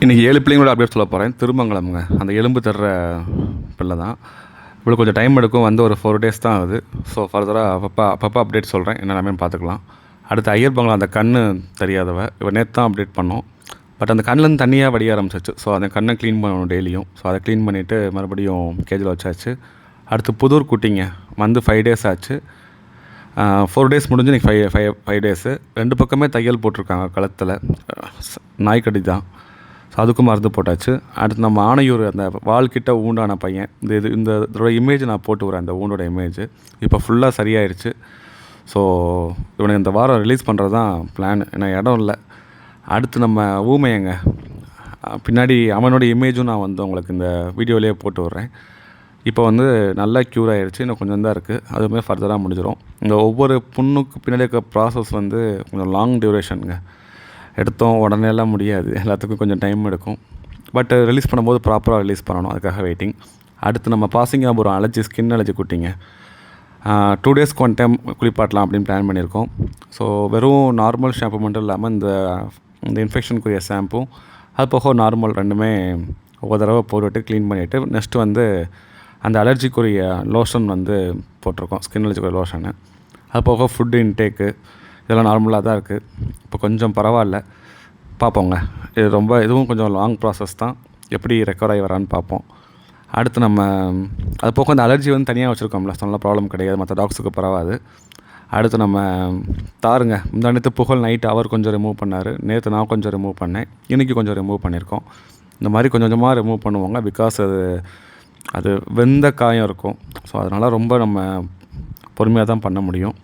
இன்றைக்கி 7 பிள்ளைங்களோட அப்டேட் சொல்ல போகிறேன். திருமங்கலம்ங்க. அந்த எலும்பு தர்ற பிள்ளை தான். இவ்வளோ கொஞ்சம் டைம் எடுக்கும். வந்து ஒரு 4 டேஸ் தான் ஆகுது. ஸோ ஃபர்தராக அப்பப்போ அப்டேட் சொல்கிறேன். என்னெல்லாமே பார்த்துக்கலாம். அடுத்து ஐயர் பங்களா அந்த கண் தெரியாதவ இவ நேற்று தான் அப்டேட் பண்ணோம். பட் அந்த கண்ணிலேருந்து தண்ணியாக வடிய ஆரம்பிச்சிச்சு. ஸோ அந்த கண்ணை க்ளீன் பண்ணணும் டெய்லியும். ஸோ அதை க்ளீன் பண்ணிவிட்டு மறுபடியும் கேஜில் வச்சாச்சு. அடுத்து புதூர் குட்டிங்க வந்து 5 டேஸ் ஆச்சு. 4 டேஸ் முடிஞ்சு இன்றைக்கி 5 டேஸு. 2 பக்கமே தையல் போட்டிருக்காங்க கழுத்தில். நாய்க்கடி தான். ஸோ அதுக்கும் மருந்து போட்டாச்சு. அடுத்து நம்ம ஆணையூர் அந்த வால்கிட்ட ஊண்டான பையன் இதோட இமேஜ் நான் போட்டு வரேன். அந்த ஊண்டோட இமேஜ் இப்போ ஃபுல்லாக சரியாயிடுச்சு. ஸோ இவனுக்கு இந்த வாரம் ரிலீஸ் பண்ணுறது தான் பிளான். ஏன்னா இடம் இல்லை. அடுத்து நம்ம ஊமையங்க பின்னாடி அவனோட இமேஜும் நான் வந்து உங்களுக்கு இந்த வீடியோலேயே போட்டு விட்றேன். இப்போ வந்து நல்லா க்யூர் ஆகிடுச்சு. இன்னும் கொஞ்சம் தான் இருக்குது. அதுவுமே ஃபர்தராக முடிஞ்சிடும். இந்த ஒவ்வொரு புண்ணுக்கு பின்னாடி இருக்க ப்ராசஸ் வந்து கொஞ்சம் லாங் டியூரேஷனுங்க. எடுத்தோம் உடனேலாம் முடியாது. எல்லாத்துக்கும் கொஞ்சம் டைம் எடுக்கும். பட் ரிலீஸ் பண்ணும்போது ப்ராப்பராக ரிலீஸ் பண்ணணும். அதுக்காக வெயிட்டிங். அடுத்து நம்ம பாசிங்காபுரம் ஸ்கின் அலர்ஜி குட்டிங்க 2 டேஸ்க்கு 1 டைம் குளிப்பாட்டலாம் அப்படின்னு பிளான் பண்ணியிருக்கோம். ஸோ வெறும் நார்மல் ஷாம்பு மட்டும் இல்லாமல் இந்த இன்ஃபெக்ஷனுக்குரிய ஷாம்பும் அது போக நார்மல் ரெண்டுமே ஒவ்வொரு தடவை போட்டுவிட்டு க்ளீன் பண்ணிவிட்டு நெக்ஸ்ட்டு வந்து அந்த அலர்ஜிக்குரிய லோஷன் வந்து போட்டிருக்கோம். ஸ்கின் அலர்ஜிக்குரிய லோஷனு. அது போக ஃபுட்டு இன்டேக்கு இதெல்லாம் நார்மலாக தான் இருக்குது. இப்போ கொஞ்சம் பரவாயில்ல. பார்ப்போங்க. இதுவும் கொஞ்சம் லாங் ப்ராசஸ் தான். எப்படி ரெக்கவர் ஆகி வரான்னு பார்ப்போம். அடுத்து நம்ம அது போக அந்த அலர்ஜி வந்து தனியாக வச்சுருக்கோம்ல. நல்ல ப்ராப்ளம் கிடையாது. மற்ற டாக்ஸுக்கு பரவாது. அடுத்து நம்ம தாருங்க முந்தானத்து புகழ் நைட்டு அவர் கொஞ்சம் ரிமூவ் பண்ணார். நேற்று நான் கொஞ்சம் ரிமூவ் பண்ணேன். இன்றைக்கி கொஞ்சம் ரிமூவ் பண்ணியிருக்கோம். இந்த மாதிரி கொஞ்சம் கொஞ்சமாக ரிமூவ் பண்ணுவாங்க. பிகாஸ் அது வெந்த காயம் இருக்கும். ஸோ அதனால் ரொம்ப நம்ம பொறுமையாக தான் பண்ண முடியும்.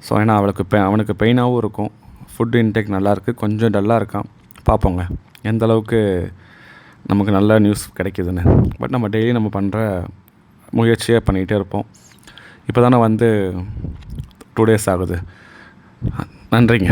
ஸோ ஏன்னா அவனுக்கு பெயினாகவும் இருக்கும். ஃபுட்டு இன்டேக் நல்லாயிருக்கு. கொஞ்சம் டல்லாக இருக்கான். பார்ப்போங்க எந்த அளவுக்கு நமக்கு நல்ல நியூஸ் கிடைக்கிதுன்னு. பட் நம்ம டெய்லி நம்ம பண்ணுற முயற்சியாக பண்ணிகிட்டே இருப்போம். இப்போ தானே வந்து 2 டேஸ் ஆகுது. நன்றிங்க.